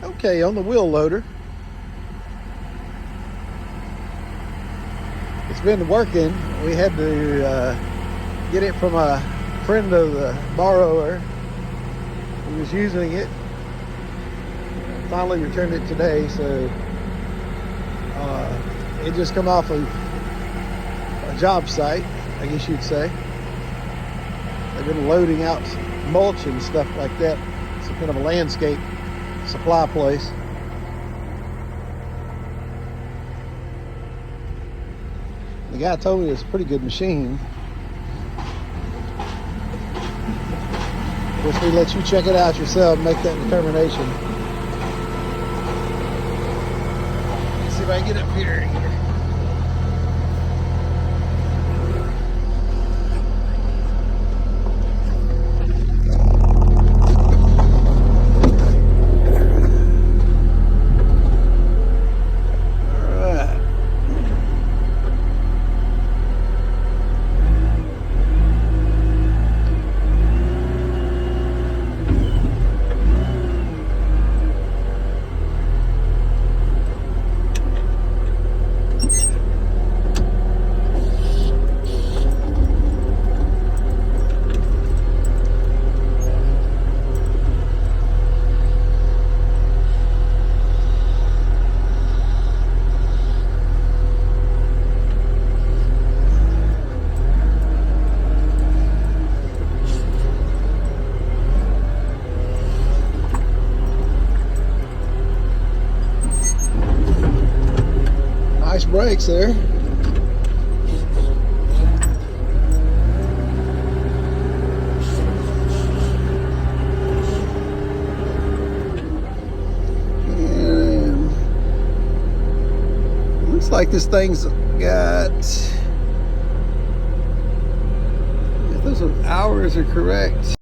Okay, on the wheel loader. It's been working. We had to get it from a friend of the borrower who was using it. Finally returned it today, so it just come off of a job site, I guess you'd say. They've been loading out mulch and stuff like that. It's kind of a landscape supply place. The guy told me it's a pretty good machine. Of course, we let you check it out yourself and make that determination. Let's see if I can get up here. Nice brakes there. And looks like this thing's got, if those hours are correct,